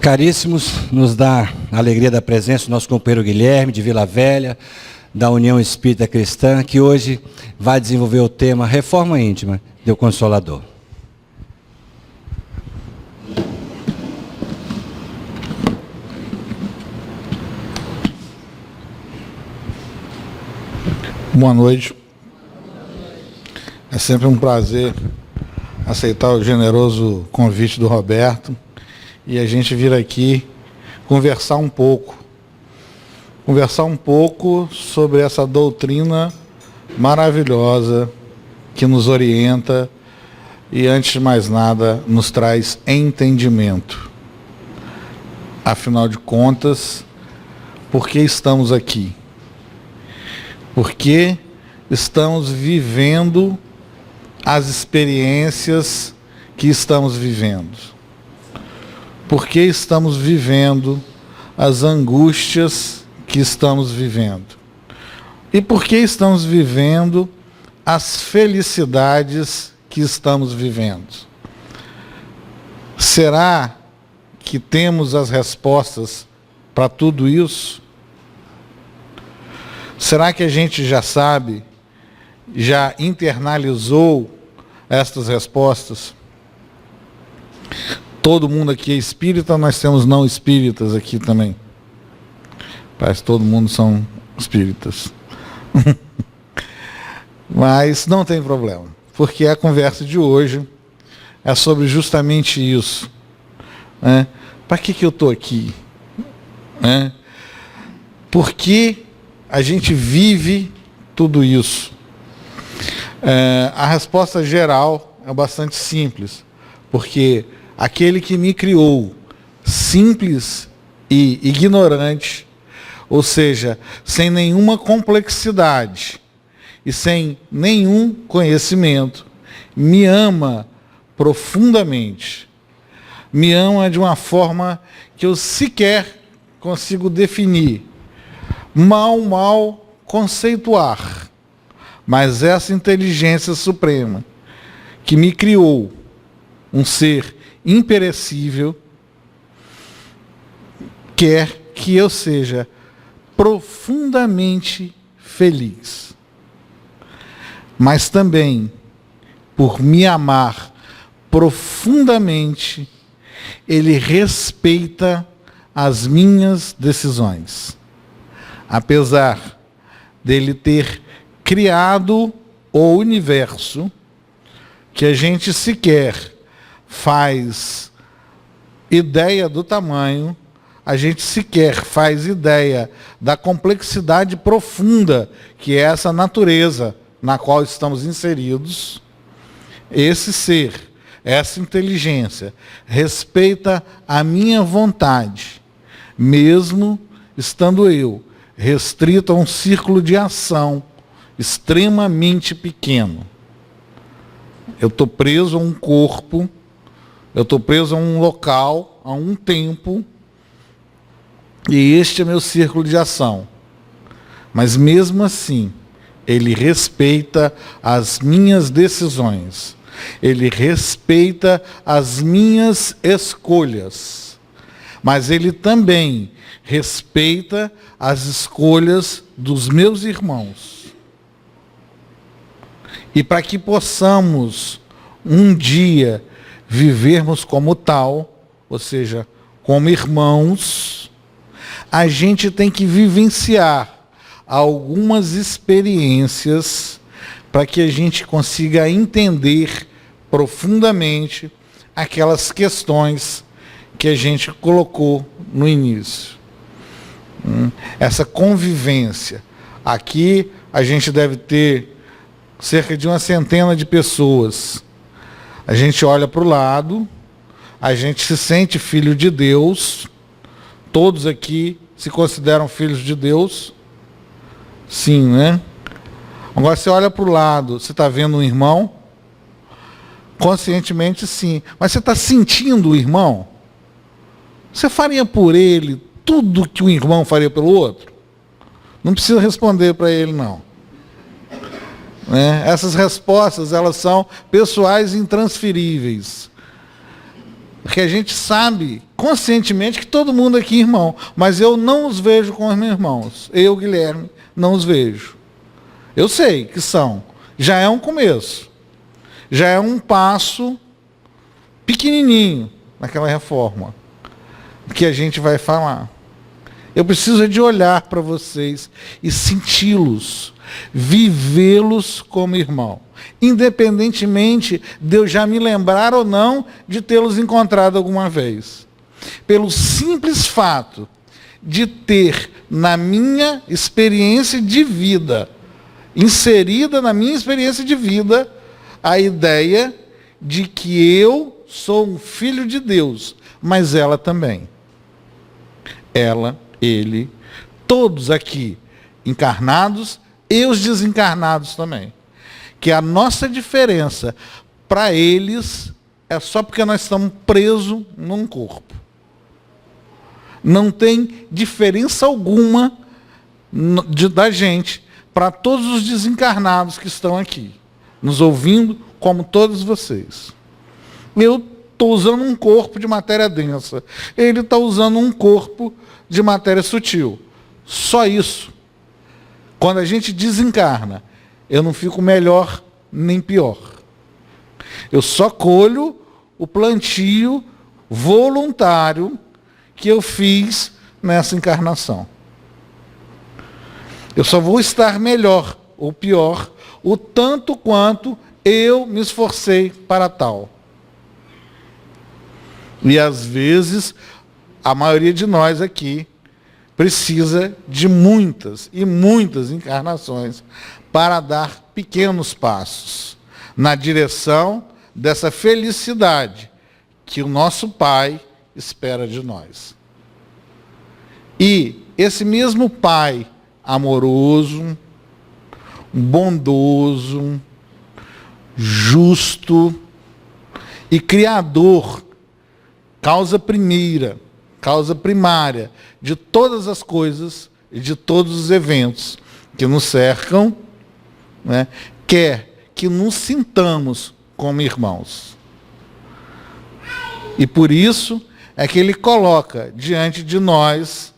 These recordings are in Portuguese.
Caríssimos, nos dá a alegria da presença do nosso companheiro Guilherme, de Vila Velha, da União Espírita Cristã, que hoje vai desenvolver o tema Reforma Íntima do Consolador. Boa noite. É sempre um prazer aceitar o generoso convite do Roberto e a gente vir aqui conversar um pouco sobre essa doutrina maravilhosa que nos orienta e, antes de mais nada, nos traz entendimento. Afinal de contas, por que estamos aqui? Porque estamos vivendo as experiências que estamos vivendo. Porque estamos vivendo as angústias que estamos vivendo. E porque estamos vivendo as felicidades que estamos vivendo. Será que temos as respostas para tudo isso? Será que a gente já sabe, já internalizou estas respostas? Todo mundo aqui é espírita, nós temos não espíritas aqui também. Parece que todo mundo são espíritas. Mas não tem problema, porque a conversa de hoje é sobre justamente isso. Né? Para que eu estou aqui? Né? Por que a gente vive tudo isso? A resposta geral é bastante simples, porque aquele que me criou, simples e ignorante, ou seja, sem nenhuma complexidade e sem nenhum conhecimento, me ama profundamente. Me ama de uma forma que eu sequer consigo definir, mal conceituar. Mas essa inteligência suprema que me criou, um ser imperecível, quer que eu seja profundamente feliz. Mas também, por me amar profundamente, ele respeita as minhas decisões. Apesar dele ter criado o universo, que a gente sequer faz ideia do tamanho, a gente sequer faz ideia da complexidade profunda que é essa natureza na qual estamos inseridos. Esse ser, essa inteligência, respeita a minha vontade, mesmo estando eu restrito a um círculo de ação extremamente pequeno. Eu estou preso a um corpo, eu estou preso a um local, a um tempo, e este é meu círculo de ação. Mas mesmo assim, ele respeita as minhas decisões, ele respeita as minhas escolhas, mas ele também respeita as escolhas dos meus irmãos. E para que possamos um dia vivermos como tal, ou seja, como irmãos, a gente tem que vivenciar algumas experiências para que a gente consiga entender profundamente aquelas questões que a gente colocou no início. Essa convivência. Aqui a gente deve ter cerca de uma centena de pessoas. A gente olha para o lado, a gente se sente filho de Deus. Todos aqui se consideram filhos de Deus. Sim, né? Agora você olha para o lado, você está vendo um irmão? Conscientemente sim. Mas você está sentindo o irmão? Você faria por ele tudo que um irmão faria pelo outro? Não precisa responder para ele, não. Essas respostas, elas são pessoais e intransferíveis. Porque a gente sabe conscientemente que todo mundo aqui é irmão, mas eu não os vejo como meus irmãos. Eu, Guilherme, não os vejo. Eu sei que são. Já é um começo. Já é um passo pequenininho naquela reforma que a gente vai falar. Eu preciso de olhar para vocês e senti-los, vivê-los como irmão, independentemente de eu já me lembrar ou não de tê-los encontrado alguma vez. Pelo simples fato de ter na minha experiência de vida, inserida na minha experiência de vida, a ideia de que eu sou um filho de Deus, mas ela também. Ela, ele, todos aqui encarnados e os desencarnados também. Que a nossa diferença para eles é só porque nós estamos presos num corpo. Não tem diferença alguma da gente para todos os desencarnados que estão aqui, nos ouvindo, como todos vocês. Eu estou usando um corpo de matéria densa. Ele está usando um corpo de matéria sutil. Só isso. Quando a gente desencarna, eu não fico melhor nem pior. Eu só colho o plantio voluntário que eu fiz nessa encarnação. Eu só vou estar melhor ou pior o tanto quanto eu me esforcei para tal. E às vezes, a maioria de nós aqui precisa de muitas e muitas encarnações para dar pequenos passos na direção dessa felicidade que o nosso Pai espera de nós. E esse mesmo Pai amoroso, bondoso, justo e criador, causa primária de todas as coisas e de todos os eventos que nos cercam, né, quer que nos sintamos como irmãos. E por isso é que ele coloca diante de nós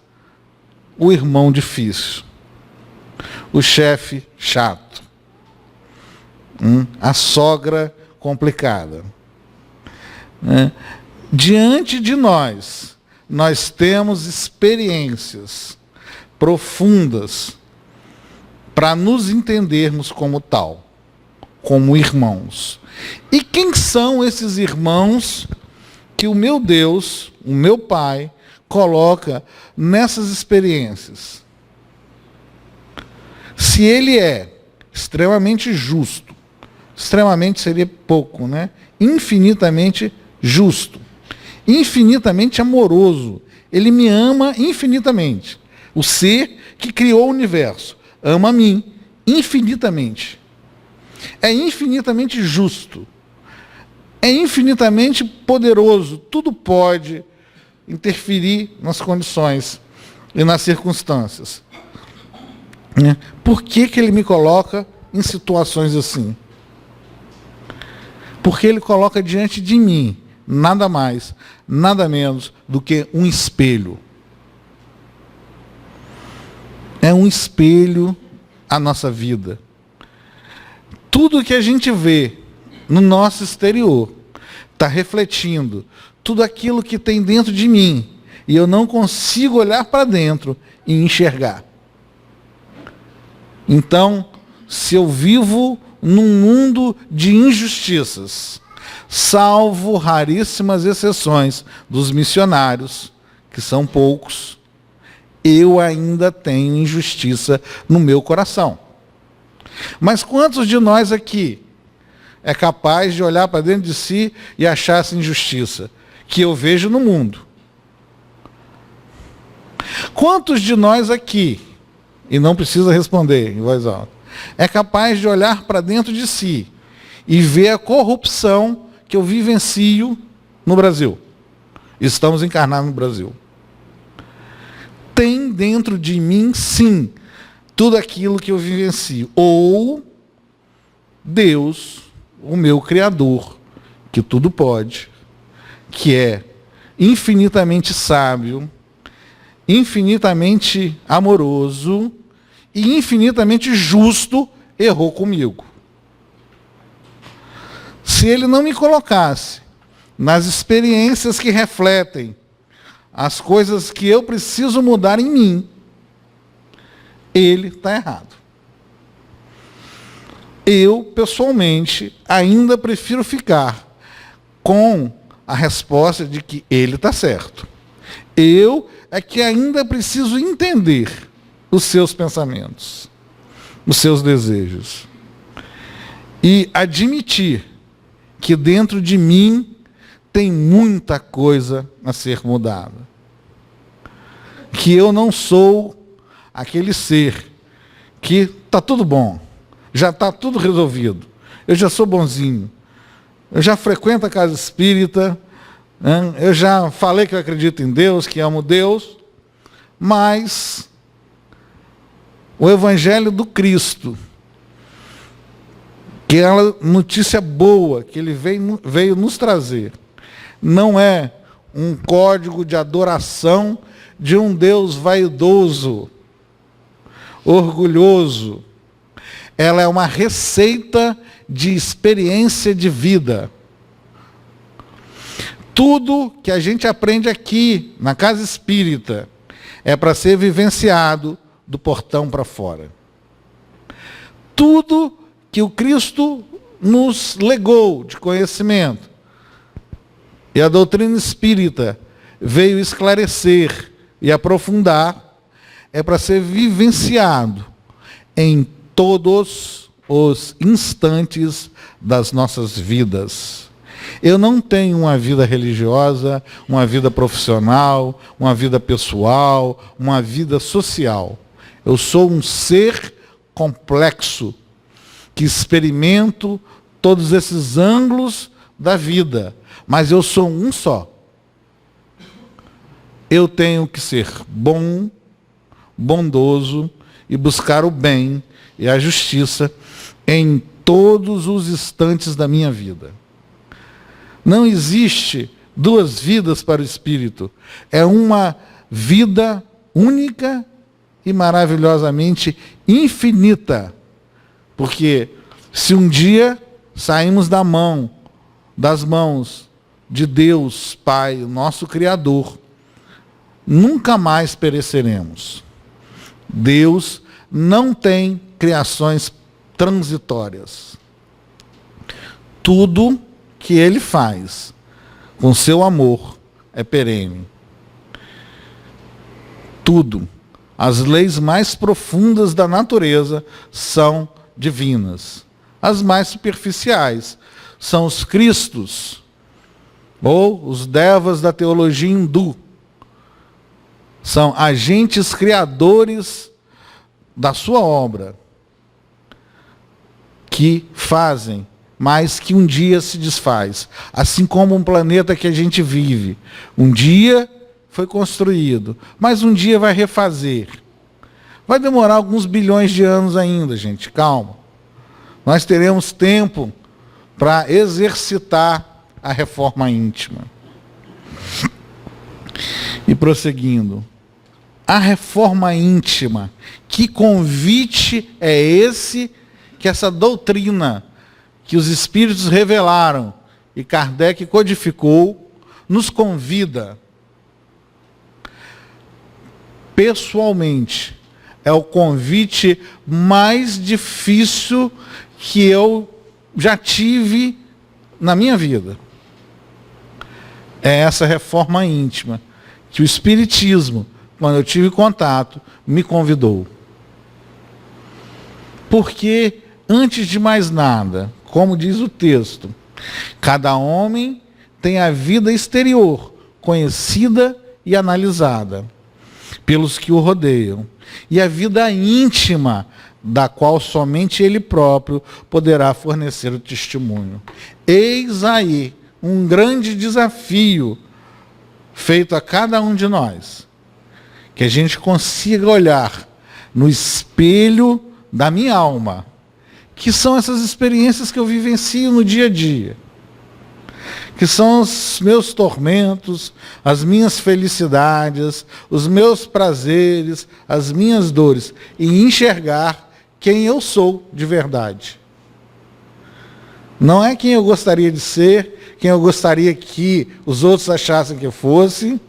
o irmão difícil, o chefe chato, a sogra complicada. Diante de nós temos experiências profundas para nos entendermos como tal, como irmãos. E quem são esses irmãos que o meu Deus, o meu Pai, coloca nessas experiências? Se ele é extremamente justo, extremamente seria pouco, né? Infinitamente justo, infinitamente amoroso, ele me ama infinitamente. O ser que criou o universo ama a mim infinitamente. É infinitamente justo, é infinitamente poderoso, tudo pode interferir nas condições e nas circunstâncias. Por que ele me coloca em situações assim? Porque ele coloca diante de mim nada mais, nada menos do que um espelho. É um espelho a nossa vida. Tudo que a gente vê no nosso exterior está refletindo tudo aquilo que tem dentro de mim. E eu não consigo olhar para dentro e enxergar. Então, se eu vivo num mundo de injustiças, salvo raríssimas exceções dos missionários, que são poucos, eu ainda tenho injustiça no meu coração. Mas quantos de nós aqui é capaz de olhar para dentro de si e achar essa injustiça que eu vejo no mundo? Quantos de nós aqui, e não precisa responder em voz alta, é capaz de olhar para dentro de si e ver a corrupção que eu vivencio no Brasil? Estamos encarnados no Brasil. Tem dentro de mim, sim, tudo aquilo que eu vivencio. Ou Deus, o meu Criador, que tudo pode, que é infinitamente sábio, infinitamente amoroso e infinitamente justo, errou comigo. Se ele não me colocasse nas experiências que refletem as coisas que eu preciso mudar em mim, ele está errado. Eu, pessoalmente, ainda prefiro ficar com a resposta de que ele está certo. Eu é que ainda preciso entender os seus pensamentos, os seus desejos. E admitir que dentro de mim tem muita coisa a ser mudada. Que eu não sou aquele ser que está tudo bom, já está tudo resolvido, eu já sou bonzinho, eu já frequento a casa espírita, né? Eu já falei que eu acredito em Deus, que amo Deus, mas o Evangelho do Cristo, que é a notícia boa que ele veio nos trazer, não é um código de adoração de um Deus vaidoso, orgulhoso. Ela é uma receita de experiência de vida. Tudo que a gente aprende aqui, na casa espírita, é para ser vivenciado do portão para fora. Tudo que o Cristo nos legou de conhecimento, e a doutrina espírita veio esclarecer e aprofundar, é para ser vivenciado em todos os instantes das nossas vidas. Eu não tenho uma vida religiosa, uma vida profissional, uma vida pessoal, uma vida social. Eu sou um ser complexo, que experimento todos esses ângulos da vida, mas eu sou um só. Eu tenho que ser bom, bondoso e buscar o bem e a justiça em todos os instantes da minha vida. Não existe duas vidas para o espírito. É uma vida única e maravilhosamente infinita. Porque se um dia saímos das mãos de Deus Pai, nosso Criador, nunca mais pereceremos. Deus não tem criações transitórias. Tudo que Ele faz com seu amor é perene. Tudo. As leis mais profundas da natureza são divinas. As mais superficiais são os Cristos, ou os Devas da teologia hindu. São agentes criadores da sua obra, que fazem, mas que um dia se desfaz. Assim como um planeta que a gente vive. Um dia foi construído, mas um dia vai refazer. Vai demorar alguns bilhões de anos ainda, gente, calma. Nós teremos tempo para exercitar a reforma íntima. E prosseguindo, a reforma íntima, que convite é esse que essa doutrina que os Espíritos revelaram e Kardec codificou, nos convida pessoalmente. É o convite mais difícil que eu já tive na minha vida. É essa reforma íntima que o Espiritismo, quando eu tive contato, me convidou. Porque, antes de mais nada, como diz o texto, cada homem tem a vida exterior conhecida e analisada pelos que o rodeiam, e a vida íntima, da qual somente ele próprio poderá fornecer o testemunho. Eis aí um grande desafio feito a cada um de nós, que a gente consiga olhar no espelho da minha alma, que são essas experiências que eu vivencio no dia a dia. que são os meus tormentos, as minhas felicidades, os meus prazeres, as minhas dores, e enxergar quem eu sou de verdade. Não é quem eu gostaria de ser, quem eu gostaria que os outros achassem que eu fosse,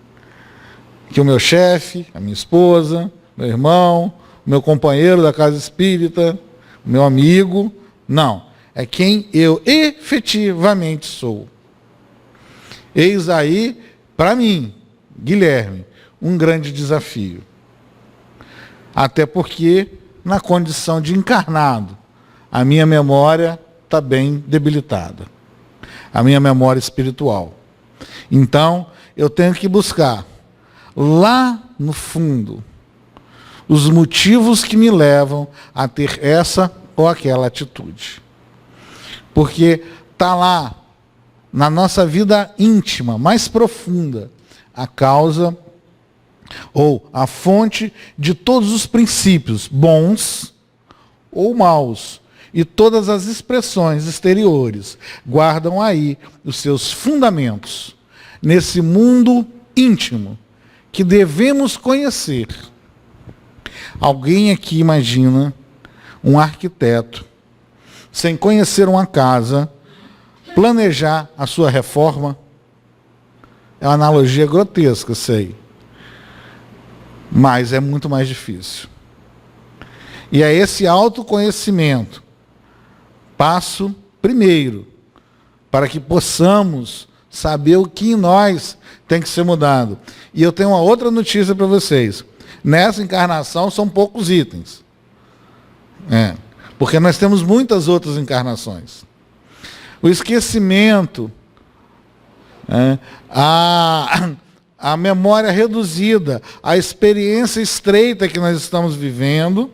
que o meu chefe, a minha esposa, meu irmão, o meu companheiro da casa espírita, o meu amigo. Não, é quem eu efetivamente sou. Eis aí, para mim, Guilherme, um grande desafio. Até porque, na condição de encarnado, a minha memória está bem debilitada. A minha memória espiritual. Então, eu tenho que buscar, lá no fundo, os motivos que me levam a ter essa ou aquela atitude. Porque está lá, na nossa vida íntima, mais profunda, a causa ou a fonte de todos os princípios, bons ou maus, e todas as expressões exteriores guardam aí os seus fundamentos, nesse mundo íntimo que devemos conhecer. Alguém aqui imagina um arquiteto, sem conhecer uma casa, planejar a sua reforma? É uma analogia grotesca, sei. Mas é muito mais difícil. E é esse autoconhecimento, passo primeiro, para que possamos saber o que em nós tem que ser mudado. E eu tenho uma outra notícia para vocês. Nessa encarnação são poucos itens. Porque nós temos muitas outras encarnações. O esquecimento, a memória reduzida, a experiência estreita que nós estamos vivendo,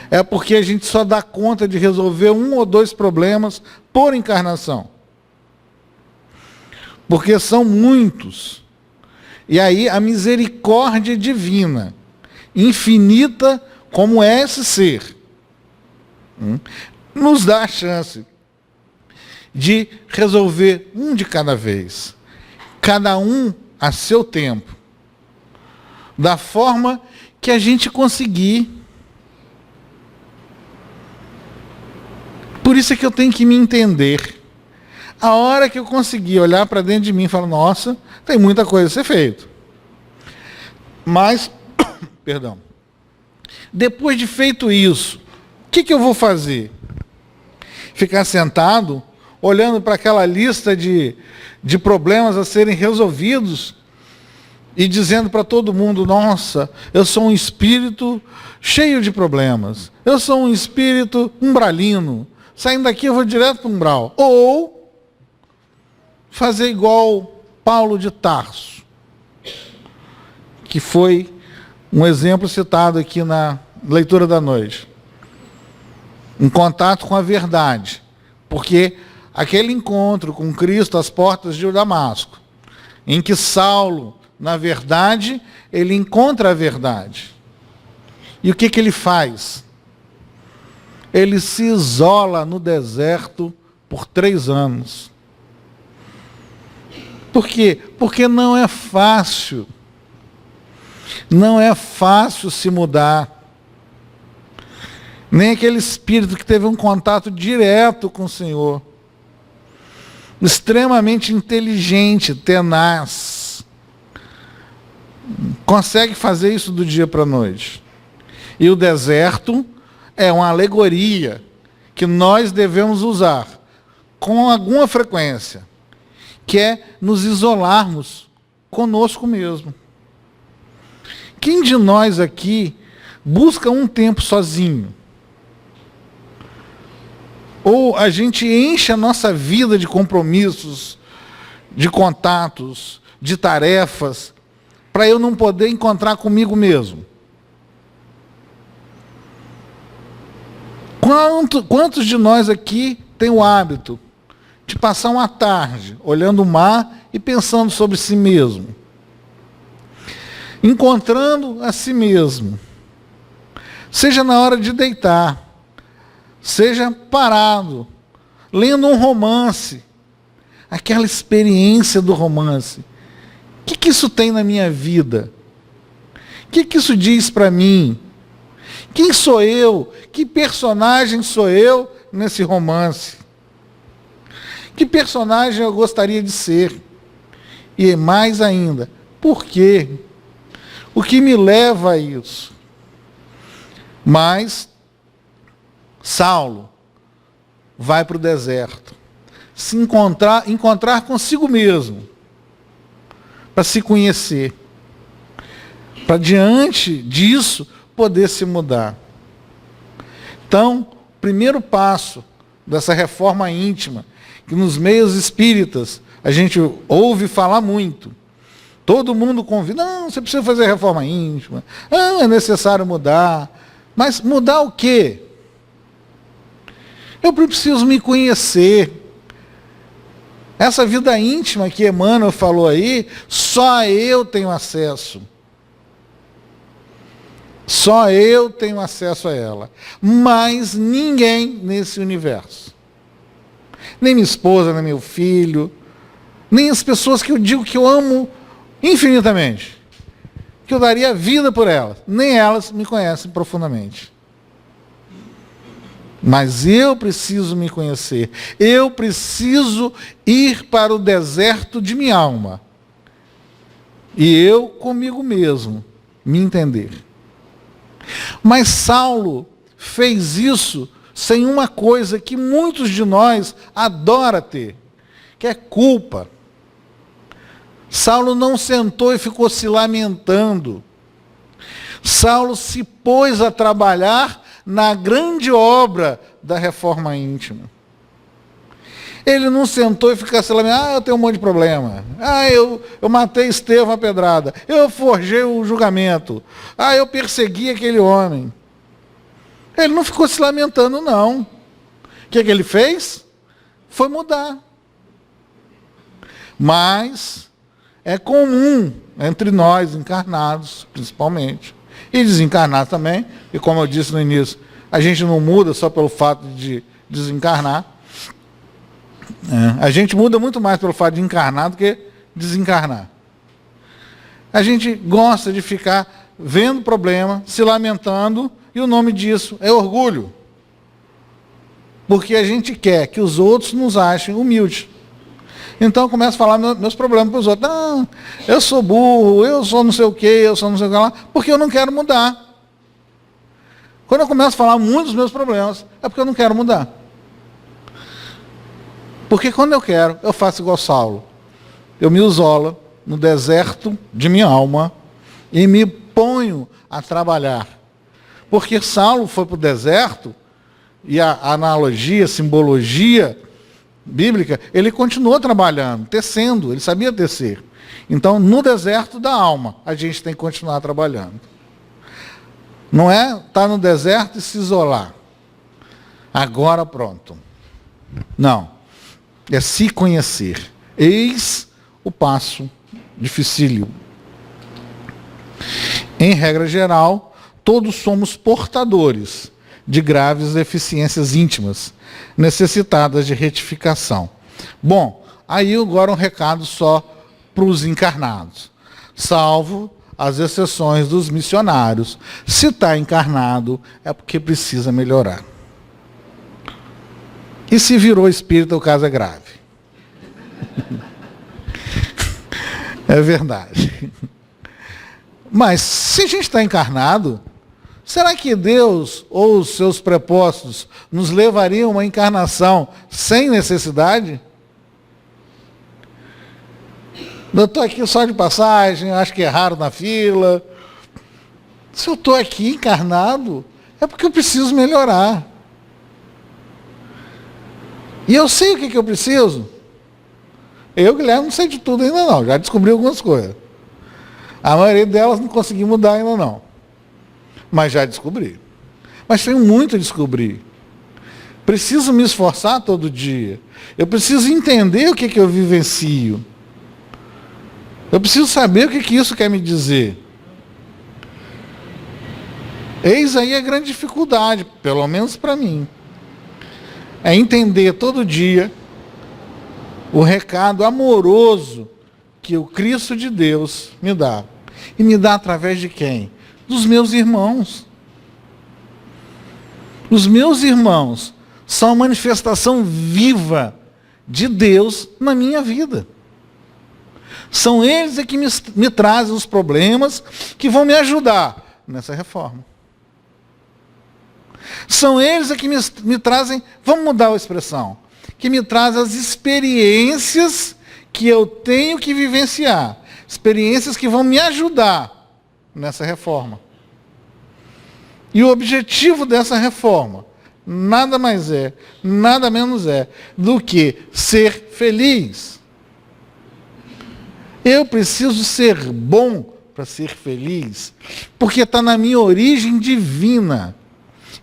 é porque a gente só dá conta de resolver 1 ou 2 problemas por encarnação. Porque são muitos. E aí a misericórdia divina, infinita como é esse ser, nos dá a chance de resolver um de cada vez, cada um a seu tempo, da forma que a gente conseguir. Por isso é que eu tenho que me entender. A hora que eu conseguir olhar para dentro de mim e falar, nossa, tem muita coisa a ser feita. Mas, perdão, depois de feito isso, o que eu vou fazer? Ficar sentado, olhando para aquela lista de problemas a serem resolvidos e dizendo para todo mundo, nossa, eu sou um espírito cheio de problemas. Eu sou um espírito umbralino. Saindo daqui eu vou direto para o umbral. Ou fazer igual Paulo de Tarso, que foi um exemplo citado aqui na leitura da noite. Um contato com a verdade. Porque aquele encontro com Cristo às portas de Damasco, em que Saulo, na verdade, ele encontra a verdade. E o que ele faz? Ele se isola no deserto por 3 anos. Por quê? Porque não é fácil. Não é fácil se mudar. Nem aquele espírito que teve um contato direto com o Senhor. Extremamente inteligente, tenaz. Consegue fazer isso do dia para a noite. E o deserto é uma alegoria que nós devemos usar com alguma frequência, que é nos isolarmos conosco mesmo. Quem de nós aqui busca um tempo sozinho? Ou a gente enche a nossa vida de compromissos, de contatos, de tarefas, para eu não poder encontrar comigo mesmo? Quantos de nós aqui tem o hábito de passar uma tarde olhando o mar e pensando sobre si mesmo? Encontrando a si mesmo. Seja na hora de deitar, seja parado, lendo um romance, aquela experiência do romance. O que isso tem na minha vida? O que isso diz para mim? Quem sou eu? Que personagem sou eu nesse romance? Que personagem eu gostaria de ser? E mais ainda, por quê? O que me leva a isso? Mas Saulo vai para o deserto, se encontrar consigo mesmo, para se conhecer, para diante disso poder se mudar. Então, o primeiro passo dessa reforma íntima, que nos meios espíritas a gente ouve falar muito, todo mundo convida, não, você precisa fazer reforma íntima, é necessário mudar, mas mudar o quê? Eu preciso me conhecer. Essa vida íntima que Emmanuel falou aí, só eu tenho acesso. Só eu tenho acesso a ela. Mas ninguém nesse universo. Nem minha esposa, nem meu filho, nem as pessoas que eu digo que eu amo infinitamente, que eu daria vida por elas, nem elas me conhecem profundamente. Mas eu preciso me conhecer. Eu preciso ir para o deserto de minha alma. E eu, comigo mesmo, me entender. Mas Saulo fez isso sem uma coisa que muitos de nós adoram ter, que é culpa. Saulo não sentou e ficou se lamentando. Saulo se pôs a trabalhar na grande obra da reforma íntima. Ele não sentou e ficou se lamentando, eu tenho um monte de problema. Eu matei Estevão a pedrada. Eu forjei o julgamento. Eu persegui aquele homem. Ele não ficou se lamentando, não. O que ele fez? Foi mudar. Mas é comum entre nós, encarnados, principalmente, e desencarnados também, e como eu disse no início, a gente não muda só pelo fato de desencarnar. A gente muda muito mais pelo fato de encarnar do que desencarnar. A gente gosta de ficar vendo problema, se lamentando, e o nome disso é orgulho. Porque a gente quer que os outros nos achem humildes. Então eu começo a falar meus problemas para os outros. Não, eu sou burro, eu sou não sei o quê, eu sou não sei o que lá, porque eu não quero mudar. Quando eu começo a falar muito dos meus problemas, é porque eu não quero mudar. Porque quando eu quero, eu faço igual Saulo. Eu me isolo no deserto de minha alma e me ponho a trabalhar. Porque Saulo foi para o deserto, e a analogia, a simbologia bíblica, ele continuou trabalhando, tecendo, ele sabia tecer. Então, no deserto da alma, a gente tem que continuar trabalhando. Não é estar no deserto e se isolar. Agora pronto. Não. É se conhecer. Eis o passo dificílimo. Em regra geral, todos somos portadores de graves deficiências íntimas, necessitadas de retificação. Bom, aí agora um recado só para os encarnados. Salvo as exceções dos missionários. Se está encarnado, é porque precisa melhorar. E se virou espírita, o caso é grave. É verdade. Mas se a gente está encarnado, será que Deus ou os seus propósitos nos levariam a uma encarnação sem necessidade? Eu estou aqui só de passagem, acho que erraram na fila. Se eu estou aqui encarnado, é porque eu preciso melhorar. E eu sei o que eu preciso. Eu, Guilherme, não sei de tudo ainda não, já descobri algumas coisas. A maioria delas não consegui mudar ainda não. Mas já descobri. Mas tenho muito a descobrir. Preciso me esforçar todo dia. Eu preciso entender o que eu vivencio. Eu preciso saber o que isso quer me dizer. Eis aí a grande dificuldade, pelo menos para mim. É entender todo dia o recado amoroso que o Cristo de Deus me dá. E me dá através de quem? Dos meus irmãos. Os meus irmãos são a manifestação viva de Deus na minha vida. São eles que me trazem os problemas que vão me ajudar nessa reforma. São eles que me trazem, vamos mudar a expressão, que me trazem as experiências que eu tenho que vivenciar. Experiências que vão me ajudar nessa reforma. E o objetivo dessa reforma nada mais é, nada menos é, do que ser feliz. Eu preciso ser bom para ser feliz, porque está na minha origem divina.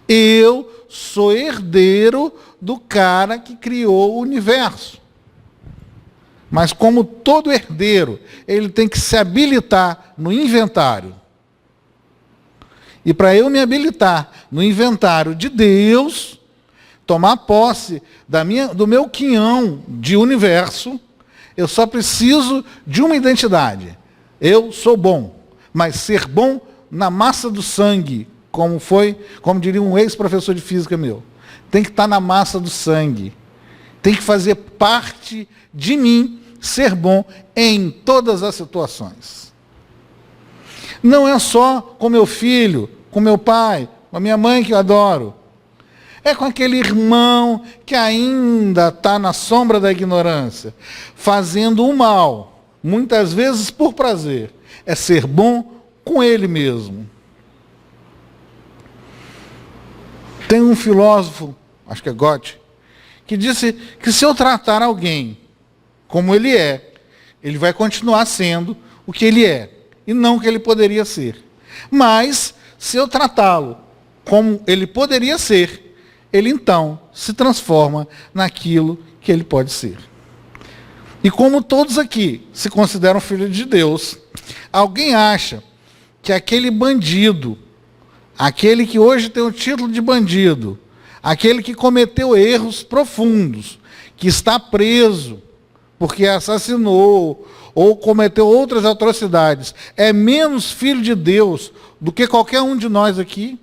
Eu sou herdeiro do cara que criou o universo. Mas como todo herdeiro, ele tem que se habilitar no inventário. E para eu me habilitar no inventário de Deus, tomar posse do meu quinhão de universo, eu só preciso de uma identidade. Eu sou bom, mas ser bom na massa do sangue, como diria um ex-professor de física meu. Tem que estar na massa do sangue. Tem que fazer parte de mim ser bom em todas as situações. Não é só com meu filho, com meu pai, com a minha mãe que eu adoro. É com aquele irmão que ainda está na sombra da ignorância, fazendo o mal, muitas vezes por prazer. É ser bom com ele mesmo. Tem um filósofo, acho que é Goethe, que disse que se eu tratar alguém como ele é, ele vai continuar sendo o que ele é, e não o que ele poderia ser. Mas, se eu tratá-lo como ele poderia ser, ele então se transforma naquilo que ele pode ser. E como todos aqui se consideram filhos de Deus, alguém acha que aquele bandido, aquele que hoje tem o título de bandido, aquele que cometeu erros profundos, que está preso porque assassinou ou cometeu outras atrocidades, é menos filho de Deus do que qualquer um de nós aqui?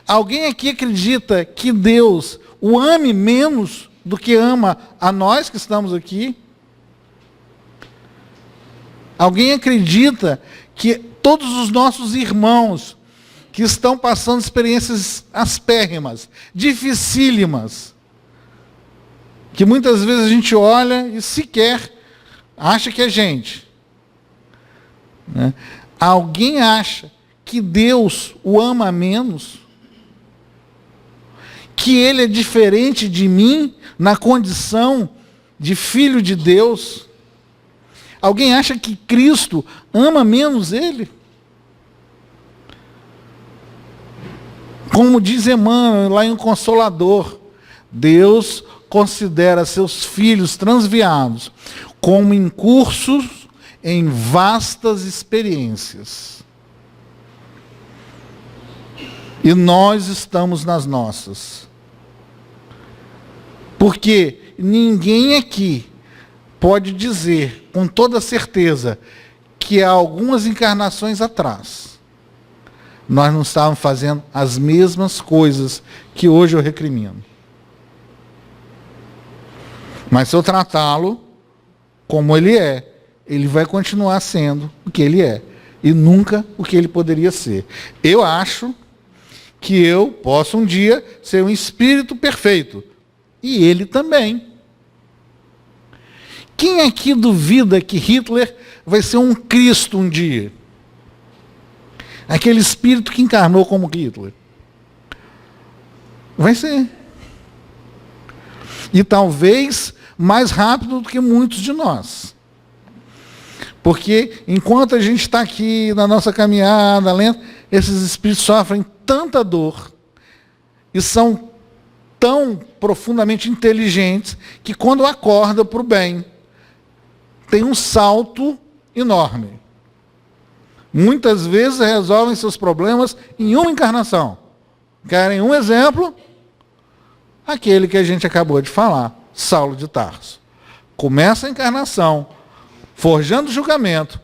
Alguém aqui acredita que Deus o ame menos do que ama a nós que estamos aqui? Alguém acredita que todos os nossos irmãos que estão passando experiências aspérrimas, dificílimas, que muitas vezes a gente olha e sequer acha que é gente, né? Alguém acha que Deus o ama menos? Que ele é diferente de mim na condição de filho de Deus? Alguém acha que Cristo ama menos ele? Como diz Emmanuel lá em Consolador, Deus considera seus filhos transviados como incursos em vastas experiências. E nós estamos nas nossas. Porque ninguém aqui pode dizer com toda certeza que há algumas encarnações atrás nós não estávamos fazendo as mesmas coisas que hoje eu recrimino. Mas se eu tratá-lo como ele é, ele vai continuar sendo o que ele é, e nunca o que ele poderia ser. Eu acho que eu posso um dia ser um espírito perfeito, e ele também. Quem aqui duvida que Hitler vai ser um Cristo um dia? Aquele espírito que encarnou como Hitler. Vai ser. E talvez mais rápido do que muitos de nós. Porque enquanto a gente está aqui na nossa caminhada lenta, esses espíritos sofrem tanta dor e são tão profundamente inteligentes que quando acordam para o bem, tem um salto enorme. Muitas vezes resolvem seus problemas em uma encarnação. Querem um exemplo? Aquele que a gente acabou de falar, Saulo de Tarso. começa a encarnação, forjando julgamento,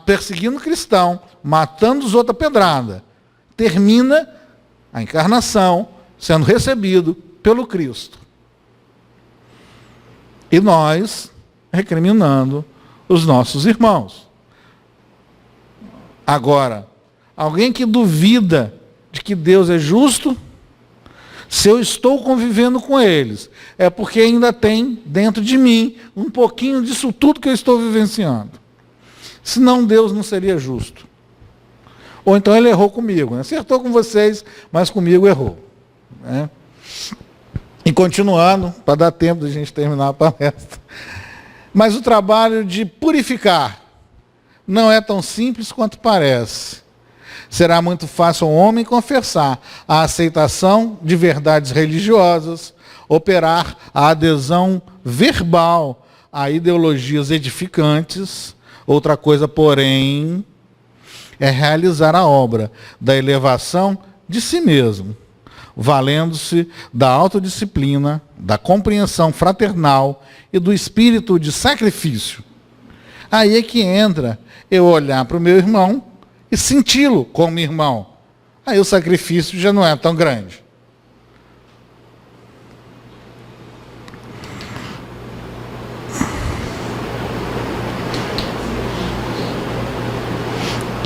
perseguindo cristão, matando os outros a pedrada. Termina a encarnação sendo recebido pelo Cristo. E nós recriminando os nossos irmãos. Agora, alguém que duvida de que Deus é justo, se eu estou convivendo com eles, é porque ainda tem dentro de mim um pouquinho disso tudo que eu estou vivenciando. Senão Deus não seria justo. Ou então ele errou comigo. Né? Acertou com vocês, mas comigo errou. Né? E continuando, para dar tempo de a gente terminar a palestra. Mas o trabalho de purificar não é tão simples quanto parece. Será muito fácil ao homem confessar a aceitação de verdades religiosas, operar a adesão verbal a ideologias edificantes. Outra coisa, porém, é realizar a obra da elevação de si mesmo, valendo-se da autodisciplina, da compreensão fraternal e do espírito de sacrifício. Aí é que entra eu olhar para o meu irmão e senti-lo como irmão. Aí o sacrifício já não é tão grande.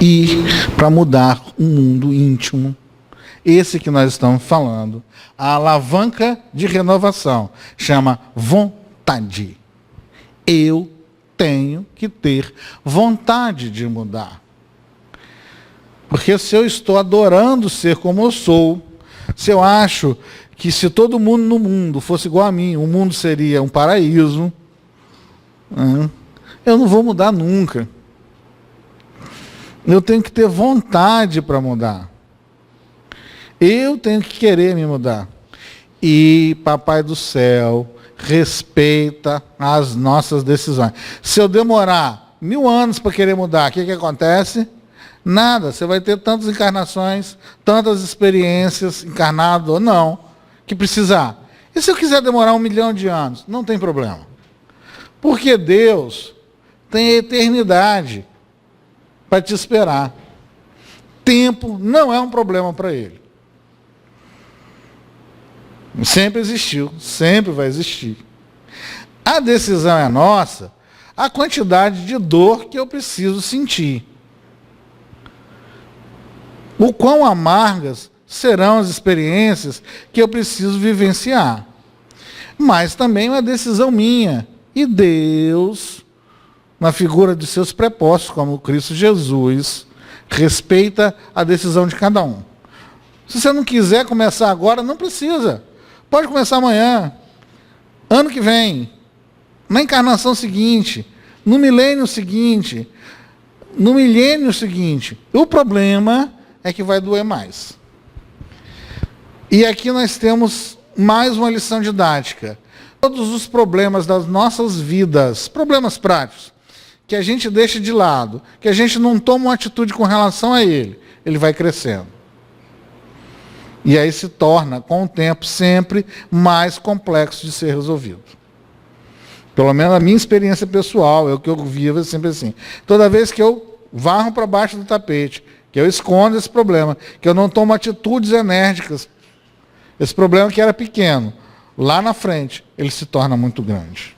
E para mudar o mundo íntimo, esse que nós estamos falando, a alavanca de renovação, chama vontade. Eu tenho que ter vontade de mudar. Porque se eu estou adorando ser como eu sou, se eu acho que se todo mundo no mundo fosse igual a mim, o mundo seria um paraíso, eu não vou mudar nunca. Eu tenho que ter vontade para mudar. Eu tenho que querer me mudar. E Papai do Céu respeita as nossas decisões. Se eu demorar 1000 anos para querer mudar, o que acontece? Nada. Você vai ter tantas encarnações, tantas experiências, encarnado ou não, que precisar. E se eu quiser demorar 1 milhão de anos? Não tem problema. Porque Deus tem a eternidade para te esperar. Tempo não é um problema para Ele. Sempre existiu, sempre vai existir. A decisão é nossa, a quantidade de dor que eu preciso sentir. O quão amargas serão as experiências que eu preciso vivenciar. Mas também é uma decisão minha. E Deus, na figura de seus prepostos, como Cristo Jesus, respeita a decisão de cada um. Se você não quiser começar agora, não precisa. Pode começar amanhã, ano que vem, na encarnação seguinte, no milênio seguinte, no milênio seguinte. O problema é que vai doer mais. E aqui nós temos mais uma lição didática. Todos os problemas das nossas vidas, problemas práticos, que a gente deixa de lado, que a gente não toma uma atitude com relação a ele vai crescendo. E aí se torna, com o tempo, sempre mais complexo de ser resolvido. Pelo menos a minha experiência pessoal, é o que eu vivo, é sempre assim. Toda vez que eu varro para baixo do tapete, que eu escondo esse problema, que eu não tomo atitudes enérgicas, esse problema que era pequeno, lá na frente, ele se torna muito grande.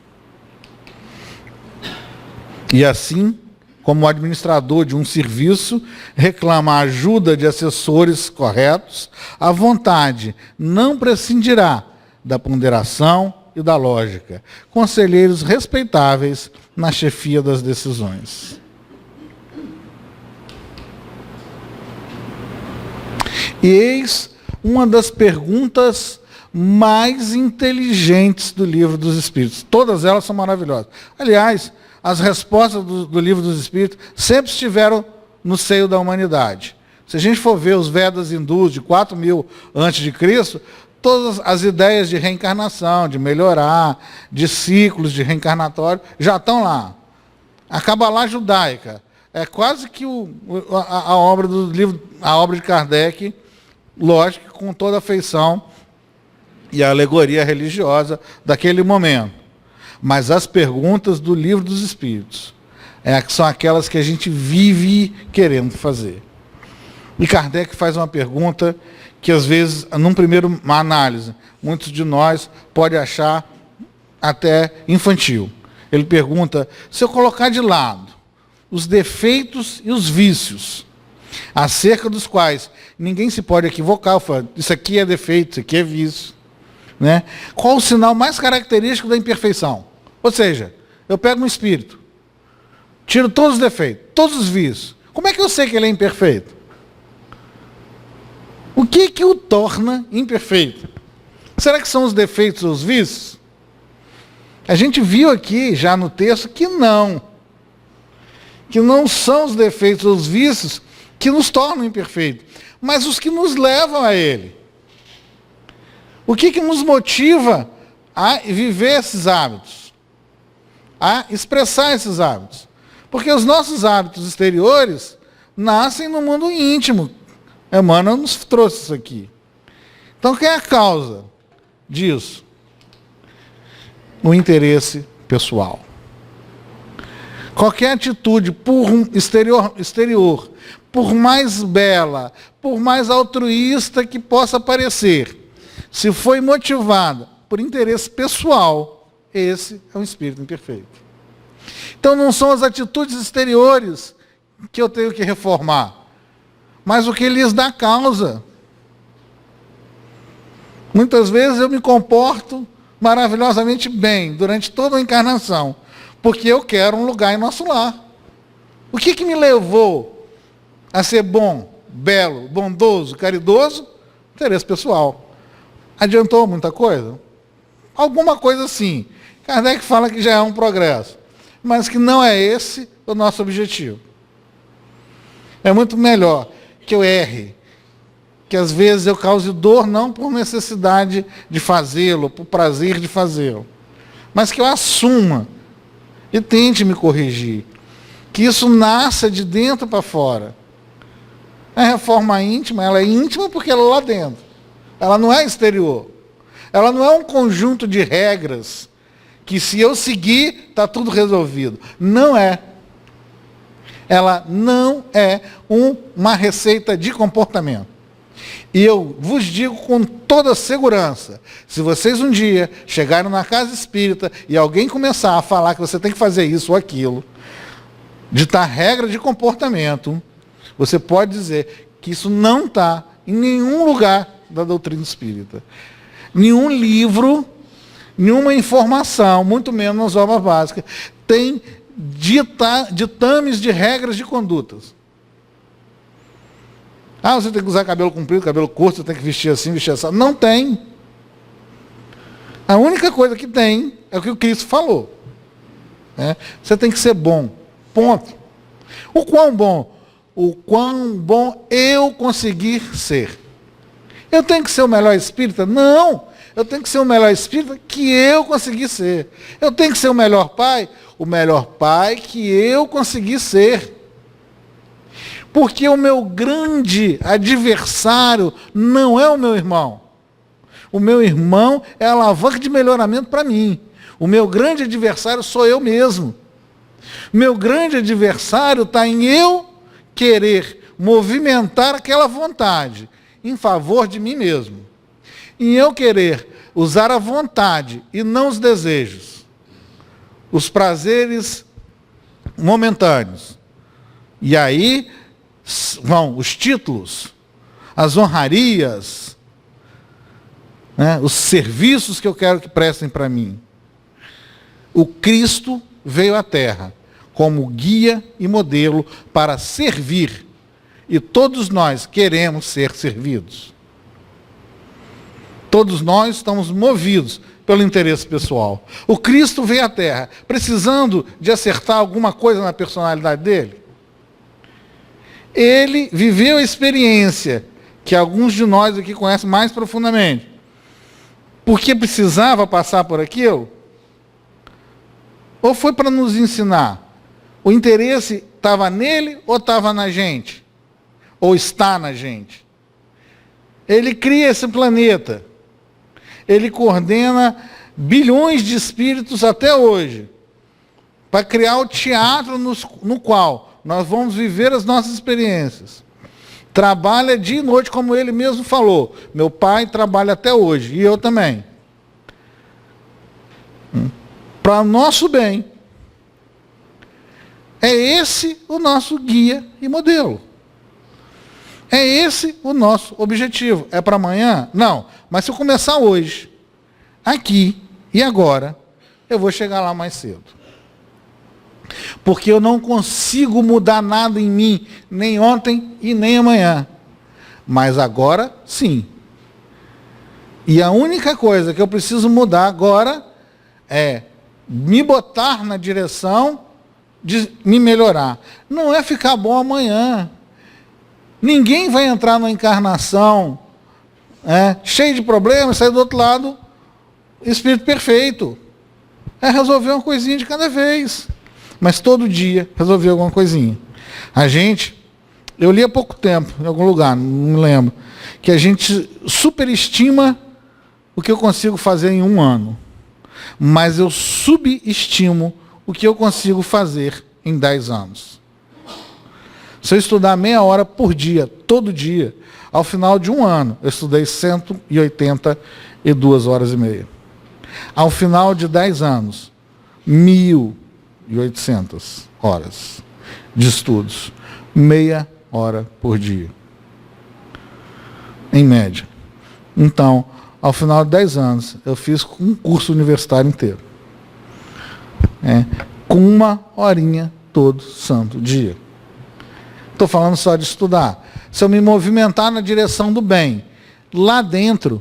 E assim, como administrador de um serviço, reclama a ajuda de assessores corretos, a vontade não prescindirá da ponderação e da lógica. Conselheiros respeitáveis na chefia das decisões. E eis uma das perguntas mais inteligentes do Livro dos Espíritos. Todas elas são maravilhosas. Aliás, as respostas do Livro dos Espíritos sempre estiveram no seio da humanidade. Se a gente for ver os Vedas hindus de 4000 a.C., todas as ideias de reencarnação, de melhorar, de ciclos de reencarnatório, já estão lá. A Kabbalah judaica é quase que a obra do livro, a obra de Kardec, lógico, com toda a feição e a alegoria religiosa daquele momento. Mas as perguntas do Livro dos Espíritos são aquelas que a gente vive querendo fazer. E Kardec faz uma pergunta que, às vezes, num primeiro análise, muitos de nós podem achar até infantil. Ele pergunta: se eu colocar de lado os defeitos e os vícios, acerca dos quais ninguém se pode equivocar, falo, isso aqui é defeito, isso aqui é vício, né? Qual o sinal mais característico da imperfeição? Ou seja, eu pego um espírito, tiro todos os defeitos, todos os vícios. Como é que eu sei que ele é imperfeito? O que o torna imperfeito? Será que são os defeitos ou os vícios? A gente viu aqui, já no texto, que não são os defeitos ou os vícios que nos tornam imperfeitos, mas os que nos levam a ele. O que nos motiva a viver esses hábitos? A expressar esses hábitos? Porque os nossos hábitos exteriores nascem no mundo íntimo. Emmanuel nos trouxe isso aqui. Então, qual é a causa disso? O interesse pessoal. Qualquer atitude por exterior, por mais bela, por mais altruísta que possa parecer, se foi motivada por interesse pessoal, esse é um espírito imperfeito. Então não são as atitudes exteriores que eu tenho que reformar, mas o que lhes dá causa. Muitas vezes eu me comporto maravilhosamente bem durante toda a encarnação, porque eu quero um lugar em nosso lar. O que me levou a ser bom, belo, bondoso, caridoso? Interesse pessoal. Adiantou muita coisa? Alguma coisa sim. Kardec fala que já é um progresso, mas que não é esse o nosso objetivo. É muito melhor que eu erre, que às vezes eu cause dor não por necessidade de fazê-lo, por prazer de fazê-lo, mas que eu assuma e tente me corrigir. Que isso nasça de dentro para fora. A reforma íntima, ela é íntima porque ela é lá dentro. Ela não é exterior. Ela não é um conjunto de regras que, se eu seguir, está tudo resolvido. Não é. Ela não é uma receita de comportamento. E eu vos digo com toda segurança, se vocês um dia chegarem na casa espírita e alguém começar a falar que você tem que fazer isso ou aquilo, ditar regra de comportamento, você pode dizer que isso não está em nenhum lugar da doutrina espírita. Nenhum livro, nenhuma informação, muito menos nas obras básicas, tem ditames de regras de condutas. Ah, você tem que usar cabelo comprido, cabelo curto, você tem que vestir assim, vestir assim. Não tem. A única coisa que tem é o que o Cristo falou. Né? Você tem que ser bom. Ponto. O quão bom? O quão bom eu conseguir ser. Eu tenho que ser o melhor espírita? Não. Eu tenho que ser o melhor espírita que eu consegui ser. Eu tenho que ser o melhor pai? O melhor pai que eu consegui ser. Porque o meu grande adversário não é o meu irmão. O meu irmão é a alavanca de melhoramento para mim. O meu grande adversário sou eu mesmo. O meu grande adversário está em eu querer movimentar aquela vontade em favor de mim mesmo. Em eu querer usar a vontade e não os desejos, os prazeres momentâneos. E aí vão os títulos, as honrarias, né, os serviços que eu quero que prestem para mim. O Cristo veio à Terra como guia e modelo para servir. E todos nós queremos ser servidos. Todos nós estamos movidos pelo interesse pessoal. O Cristo veio à Terra precisando de acertar alguma coisa na personalidade dele. Ele viveu a experiência que alguns de nós aqui conhecem mais profundamente. Porque precisava passar por aquilo? Ou foi para nos ensinar? O interesse estava nele ou estava na gente? Ou está na gente? Ele cria esse planeta. Ele coordena bilhões de espíritos até hoje, para criar o teatro no qual nós vamos viver as nossas experiências. Trabalha dia e noite, como ele mesmo falou. Meu pai trabalha até hoje, e eu também. Para o nosso bem. É esse o nosso guia e modelo. É esse o nosso objetivo. É para amanhã? Não. Mas se eu começar hoje, aqui e agora, eu vou chegar lá mais cedo. Porque eu não consigo mudar nada em mim, nem ontem e nem amanhã. Mas agora, sim. E a única coisa que eu preciso mudar agora é me botar na direção de me melhorar. Não é ficar bom amanhã. Ninguém vai entrar na encarnação cheio de problemas, sair do outro lado, espírito perfeito. É resolver uma coisinha de cada vez. Mas todo dia resolver alguma coisinha. Eu li há pouco tempo, em algum lugar, não me lembro, que a gente superestima o que eu consigo fazer em 1 ano. Mas eu subestimo o que eu consigo fazer em 10 anos. Se eu estudar meia hora por dia, todo dia, ao final de 1 ano, eu estudei 182 horas e meia. Ao final de 10 anos, 1.800 horas de estudos. Meia hora por dia. Em média. Então, ao final de 10 anos, eu fiz um curso universitário inteiro. Com 1 horinha todo santo dia. Estou falando só de estudar. Se eu me movimentar na direção do bem, lá dentro,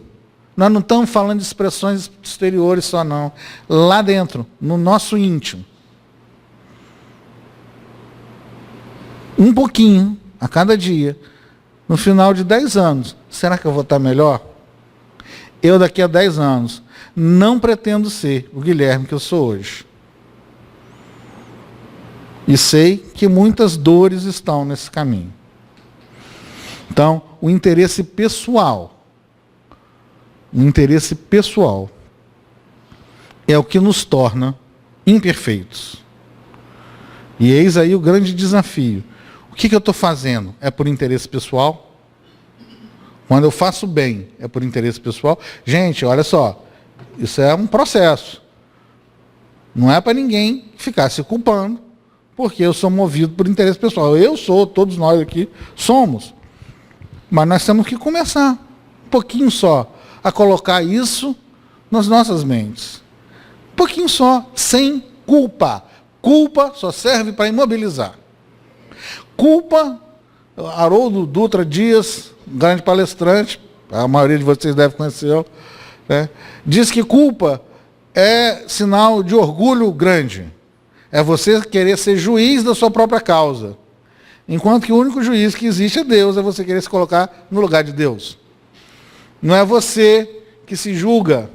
nós não estamos falando de expressões exteriores só não. Lá dentro, no nosso íntimo. Um pouquinho, a cada dia, no final de 10 anos, será que eu vou estar melhor? Eu daqui a 10 anos, não pretendo ser o Guilherme que eu sou hoje. E sei que muitas dores estão nesse caminho. Então, o interesse pessoal é o que nos torna imperfeitos. E eis aí o grande desafio. O que eu estou fazendo? É por interesse pessoal? Quando eu faço bem, é por interesse pessoal? Gente, olha só, isso é um processo. Não é para ninguém ficar se culpando, porque eu sou movido por interesse pessoal. Eu sou, todos nós aqui somos. Mas nós temos que começar, um pouquinho só, a colocar isso nas nossas mentes. Um pouquinho só, sem culpa. Culpa só serve para imobilizar. Culpa, Haroldo Dutra Dias, grande palestrante, a maioria de vocês deve conhecê-lo, diz que culpa é sinal de orgulho grande. É você querer ser juiz da sua própria causa. Enquanto que o único juiz que existe é Deus, é você querer se colocar no lugar de Deus. Não é você que se julga.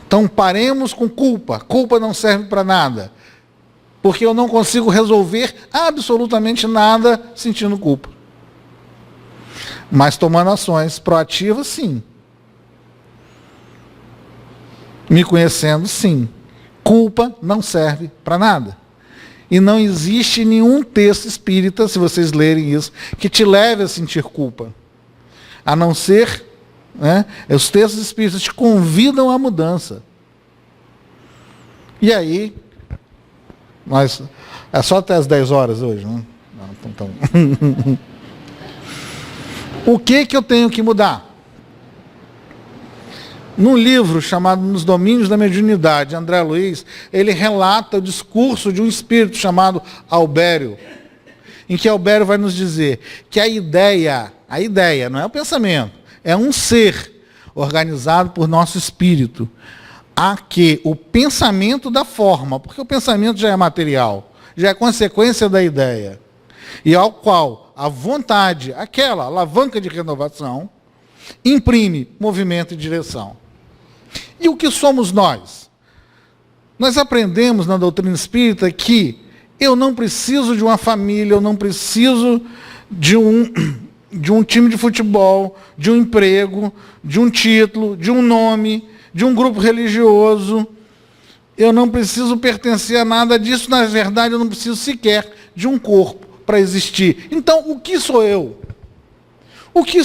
Então paremos com culpa. Culpa não serve para nada. Porque eu não consigo resolver absolutamente nada sentindo culpa. Mas tomando ações proativas, sim. Me conhecendo, sim. Culpa não serve para nada. E não existe nenhum texto espírita, se vocês lerem isso, que te leve a sentir culpa. A não ser, os textos espíritas te convidam à mudança. E aí, mas é só até as 10 horas hoje, né? Não, então. O que eu tenho que mudar? Num livro chamado Nos Domínios da Mediunidade, André Luiz, ele relata o discurso de um espírito chamado Albério, em que Albério vai nos dizer que a ideia não é o pensamento, é um ser organizado por nosso espírito, a que o pensamento dá forma, porque o pensamento já é material, já é consequência da ideia, e ao qual a vontade, aquela alavanca de renovação, imprime movimento e direção. E o que somos nós? Nós aprendemos na doutrina espírita que eu não preciso de uma família, eu não preciso de um time de futebol, de um emprego, de um título, de um nome, de um grupo religioso, eu não preciso pertencer a nada disso, na verdade eu não preciso sequer de um corpo para existir. Então, o que sou eu? O que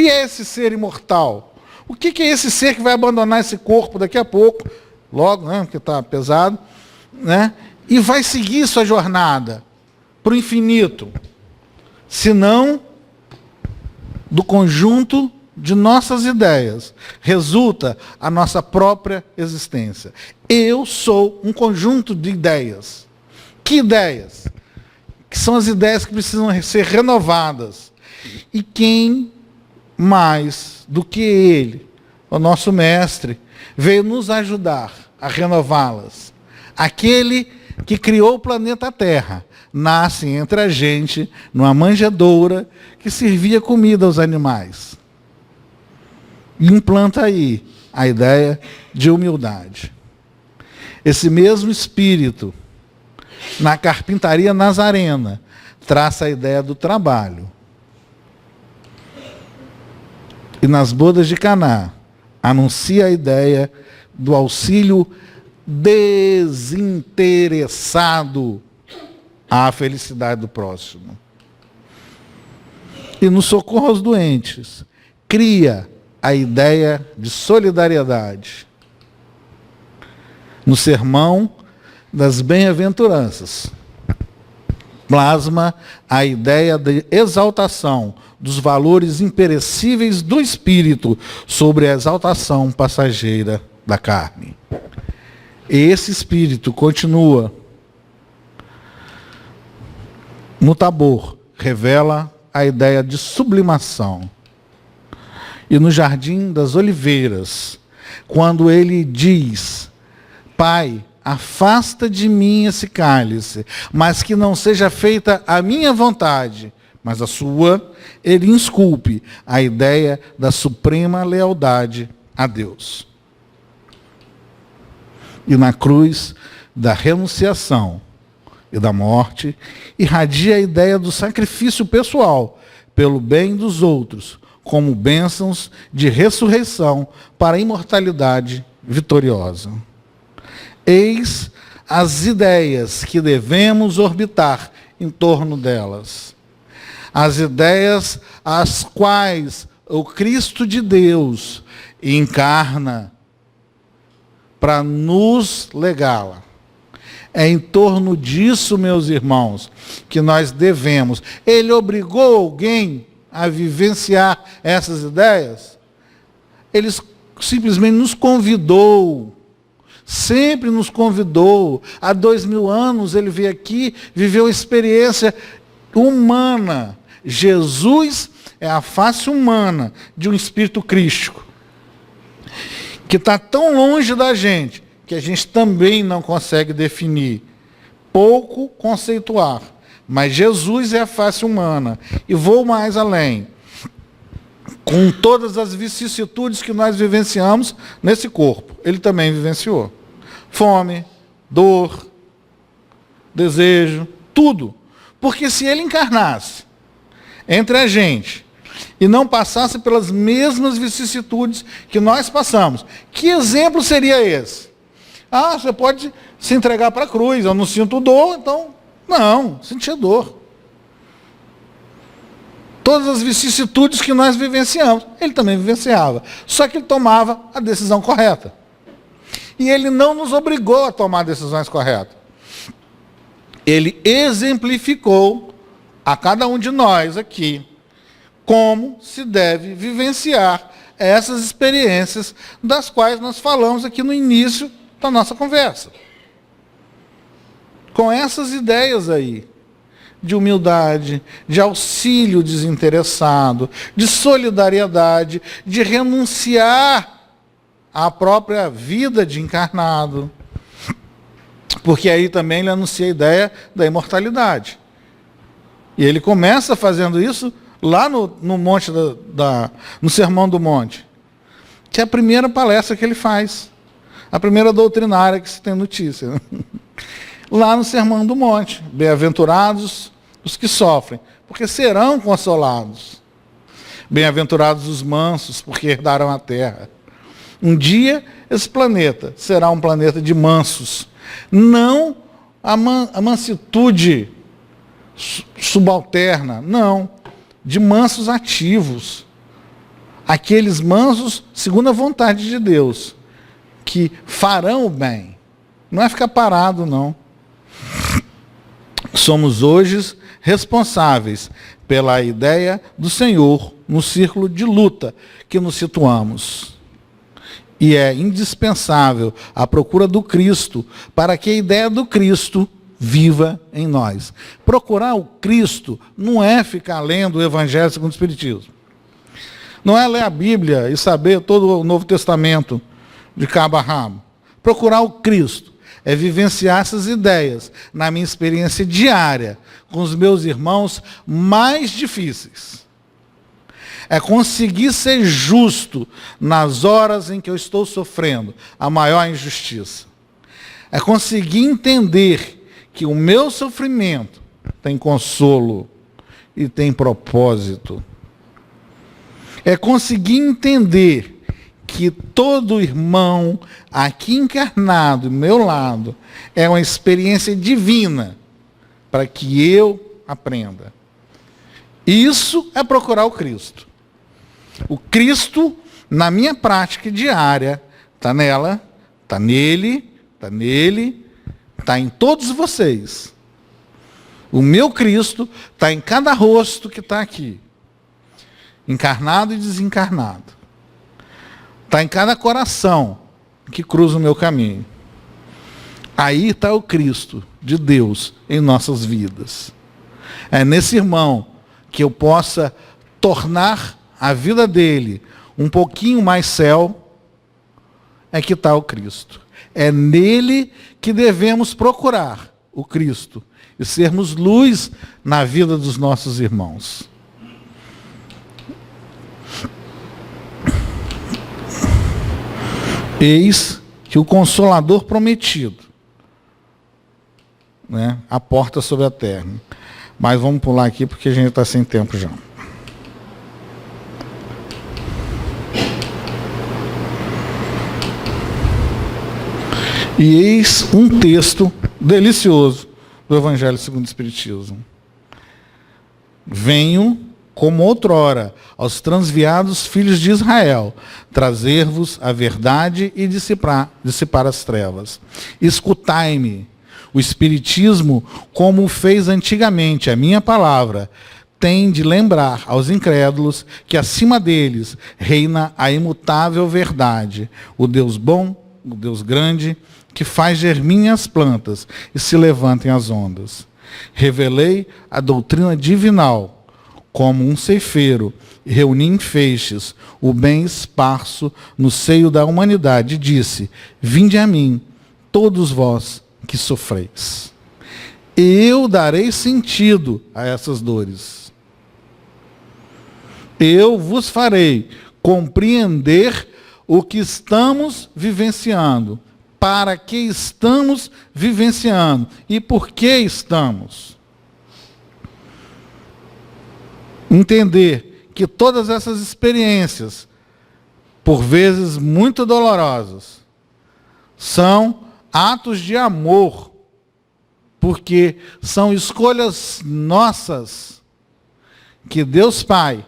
é esse ser imortal? O que é esse ser que vai abandonar esse corpo daqui a pouco, logo, né, porque está pesado, né, e vai seguir sua jornada para o infinito, senão do conjunto de nossas ideias resulta a nossa própria existência. Eu sou um conjunto de ideias. Que ideias? Que são as ideias que precisam ser renovadas. E quem mais do que ele, o nosso mestre, veio nos ajudar a renová-las? Aquele que criou o planeta Terra nasce entre a gente numa manjedoura que servia comida aos animais. E implanta aí a ideia de humildade. Esse mesmo espírito, na carpintaria nazarena, traça a ideia do trabalho. E nas bodas de Caná, anuncia a ideia do auxílio desinteressado à felicidade do próximo. E no socorro aos doentes, cria a ideia de solidariedade. No sermão das bem-aventuranças, plasma a ideia de exaltação dos valores imperecíveis do espírito sobre a exaltação passageira da carne. E esse espírito continua no Tabor, revela a ideia de sublimação. E no Jardim das Oliveiras, quando ele diz: Pai, afasta de mim esse cálice, mas que não seja feita a minha vontade, mas a sua, ele esculpe a ideia da suprema lealdade a Deus. E na cruz da renunciação e da morte, irradia a ideia do sacrifício pessoal pelo bem dos outros, como bênçãos de ressurreição para a imortalidade vitoriosa. Eis as ideias que devemos orbitar em torno delas. As ideias às quais o Cristo de Deus encarna para nos legá-la. É em torno disso, meus irmãos, que nós devemos. Ele obrigou alguém a vivenciar essas ideias? Ele simplesmente nos convidou. Sempre nos convidou. Há 2000 anos ele veio aqui, viveu uma experiência humana. Jesus é a face humana de um espírito crístico, que está tão longe da gente, que a gente também não consegue definir, pouco conceituar. Mas Jesus é a face humana. E vou mais além. Com todas as vicissitudes que nós vivenciamos nesse corpo, ele também vivenciou. Fome, dor, desejo, tudo. Porque se ele encarnasse entre a gente e não passasse pelas mesmas vicissitudes que nós passamos, que exemplo seria esse? Ah, você pode se entregar para a cruz, eu não sinto dor, então... Não, sentia dor. Todas as vicissitudes que nós vivenciamos, ele também vivenciava. Só que ele tomava a decisão correta. E ele não nos obrigou a tomar decisões corretas. Ele exemplificou a cada um de nós aqui como se deve vivenciar essas experiências das quais nós falamos aqui no início da nossa conversa. Com essas ideias aí, de humildade, de auxílio desinteressado, de solidariedade, de renunciar à própria vida de encarnado. Porque aí também ele anuncia a ideia da imortalidade. E ele começa fazendo isso lá no monte no Sermão do Monte, que é a primeira palestra que ele faz, a primeira doutrinária que se tem notícia, né? Lá no Sermão do Monte: bem-aventurados os que sofrem, porque serão consolados. Bem-aventurados os mansos, porque herdarão a terra. Um dia, esse planeta será um planeta de mansos. Não a mansitude subalterna, não. De mansos ativos. Aqueles mansos segundo a vontade de Deus, que farão o bem. Não é ficar parado, não. Somos hoje responsáveis pela ideia do Senhor no círculo de luta que nos situamos. E é indispensável a procura do Cristo para que a ideia do Cristo viva em nós. Procurar o Cristo não é ficar lendo o Evangelho segundo o Espiritismo. Não é ler a Bíblia e saber todo o Novo Testamento de cabo a rabo. Procurar o Cristo é vivenciar essas ideias na minha experiência diária com os meus irmãos mais difíceis. É conseguir ser justo nas horas em que eu estou sofrendo a maior injustiça. É conseguir entender que o meu sofrimento tem consolo e tem propósito. É conseguir entender que todo irmão aqui encarnado, do meu lado, é uma experiência divina para que eu aprenda. Isso é procurar o Cristo. O Cristo, na minha prática diária, está nela, está nele, está em todos vocês. O meu Cristo está em cada rosto que está aqui. Encarnado e desencarnado. Está em cada coração que cruza o meu caminho. Aí está o Cristo de Deus em nossas vidas. É nesse irmão que eu possa tornar a vida dele um pouquinho mais céu, é que está o Cristo. É nele que devemos procurar o Cristo e sermos luz na vida dos nossos irmãos. Eis que o Consolador prometido, né, a porta sobre a terra. Mas vamos pular aqui porque a gente está sem tempo já. E eis um texto delicioso do Evangelho segundo o Espiritismo. Venho, como outrora, aos transviados filhos de Israel, trazer-vos a verdade e dissipar as trevas. Escutai-me. O Espiritismo, como fez antigamente a minha palavra, tem de lembrar aos incrédulos que acima deles reina a imutável verdade, o Deus bom, o Deus grande, que faz germinhem as plantas e se levantem as ondas. Revelei a doutrina divinal, como um ceifeiro, e reuni em feixes o bem esparso no seio da humanidade, e disse: vinde a mim, todos vós que sofreis. Eu darei sentido a essas dores. Eu vos farei compreender o que estamos vivenciando, para que estamos vivenciando e por que estamos. Entender que todas essas experiências, por vezes muito dolorosas, são atos de amor, porque são escolhas nossas que Deus Pai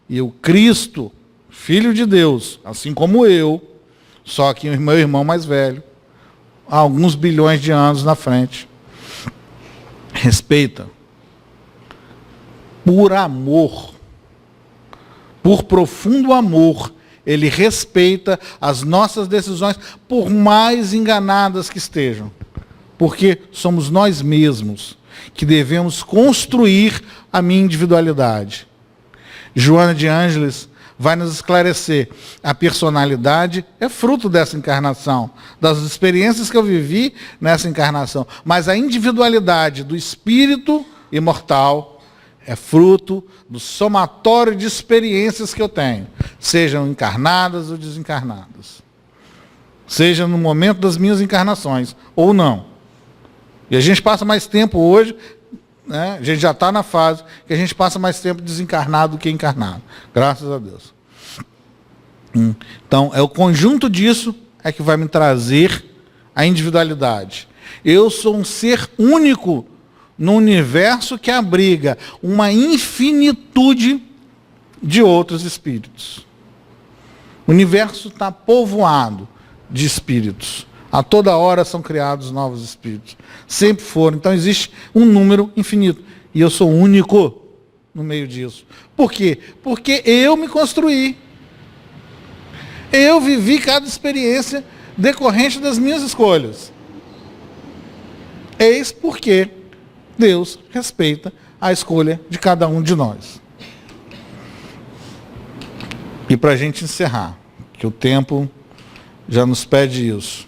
e o Cristo, Filho de Deus, assim como eu, só que o meu irmão mais velho, há alguns bilhões de anos na frente, respeita. Por amor, por profundo amor, ele respeita as nossas decisões, por mais enganadas que estejam. Porque somos nós mesmos que devemos construir a minha individualidade. Joana de Ângeles vai nos esclarecer. A personalidade é fruto dessa encarnação, das experiências que eu vivi nessa encarnação. Mas a individualidade do espírito imortal é fruto do somatório de experiências que eu tenho, sejam encarnadas ou desencarnadas. Seja no momento das minhas encarnações, ou não. E a gente passa mais tempo hoje, né? A gente já está na fase que a gente passa mais tempo desencarnado do que encarnado. Graças a Deus. Então, é o conjunto disso é que vai me trazer a individualidade. Eu sou um ser único no universo que abriga uma infinitude de outros espíritos. O universo está povoado de espíritos. A toda hora são criados novos espíritos. Sempre foram. Então existe um número infinito. E eu sou único no meio disso. Por quê? Porque eu me construí. Eu vivi cada experiência decorrente das minhas escolhas. Eis porque Deus respeita a escolha de cada um de nós. E para a gente encerrar, que o tempo já nos pede isso,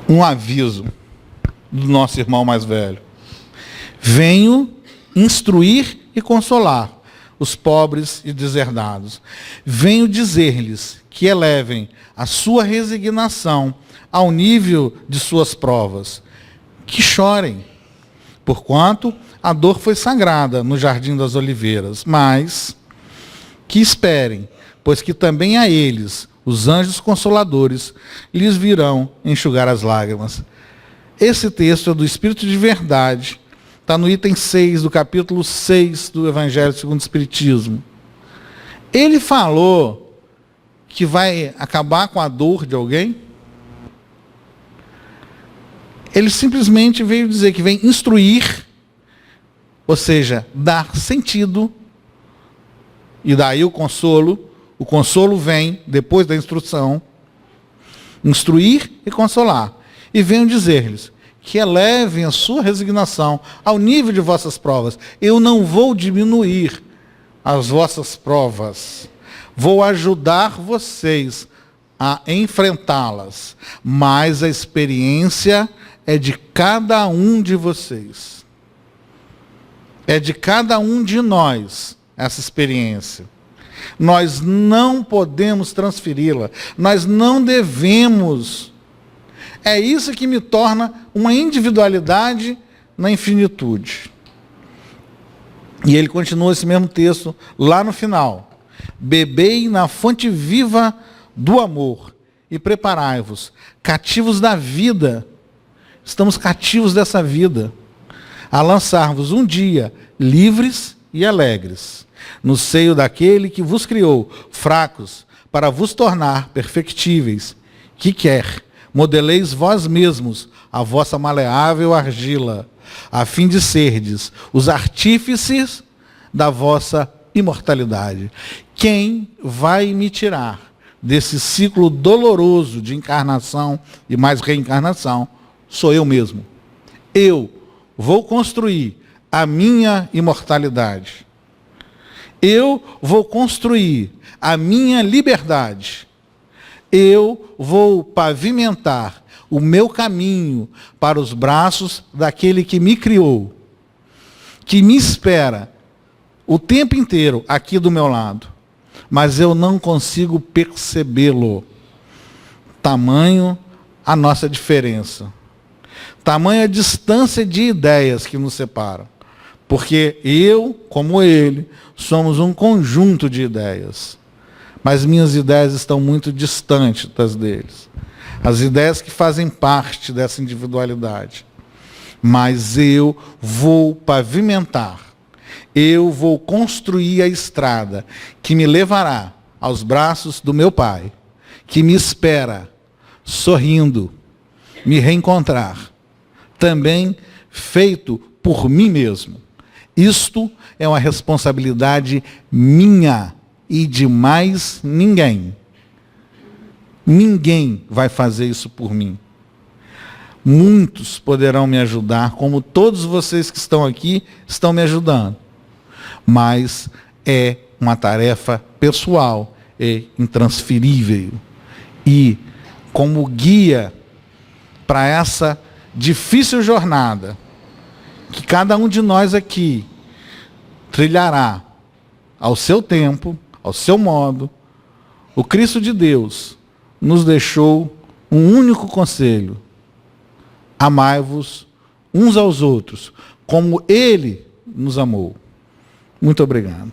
um aviso do nosso irmão mais velho. Venho instruir e consolar os pobres e deserdados. Venho dizer-lhes que elevem a sua resignação ao nível de suas provas, que chorem, porquanto a dor foi sagrada no Jardim das Oliveiras, mas que esperem, pois que também a eles, os anjos consoladores, lhes virão enxugar as lágrimas. Esse texto é do Espírito de Verdade, está no item 6 do capítulo 6 do Evangelho segundo o Espiritismo. Ele falou que vai acabar com a dor de alguém? Ele simplesmente veio dizer que vem instruir, ou seja, dar sentido, e daí o consolo vem depois da instrução, instruir e consolar. E venho dizer-lhes que elevem a sua resignação ao nível de vossas provas. Eu não vou diminuir as vossas provas, vou ajudar vocês a enfrentá-las, mas a experiência é de cada um de vocês. É de cada um de nós essa experiência. Nós não podemos transferi-la. Nós não devemos. É isso que me torna uma individualidade na infinitude. E ele continua esse mesmo texto lá no final. Bebei na fonte viva do amor e preparai-vos, cativos da vida. Estamos cativos dessa vida, a lançar-vos um dia livres e alegres, no seio daquele que vos criou, fracos, para vos tornar perfectíveis, que quer, modeleis vós mesmos a vossa maleável argila, a fim de serdes os artífices da vossa imortalidade. Quem vai me tirar desse ciclo doloroso de encarnação e mais reencarnação? Sou eu mesmo. Eu vou construir a minha imortalidade. Eu vou construir a minha liberdade. Eu vou pavimentar o meu caminho para os braços daquele que me criou, que me espera o tempo inteiro aqui do meu lado, mas eu não consigo percebê-lo. Tamanho a nossa diferença. Tamanha a distância de ideias que nos separam. Porque eu, como ele, somos um conjunto de ideias. Mas minhas ideias estão muito distantes das deles. As ideias que fazem parte dessa individualidade. Mas eu vou pavimentar. Eu vou construir a estrada que me levará aos braços do meu Pai, que me espera, sorrindo, me reencontrar. Também feito por mim mesmo. Isto é uma responsabilidade minha e de mais ninguém. Ninguém vai fazer isso por mim. Muitos poderão me ajudar, como todos vocês que estão aqui estão me ajudando. Mas é uma tarefa pessoal e intransferível. E como guia para essa difícil jornada que cada um de nós aqui trilhará ao seu tempo, ao seu modo, o Cristo de Deus nos deixou um único conselho: amai-vos uns aos outros, como Ele nos amou. Muito obrigado.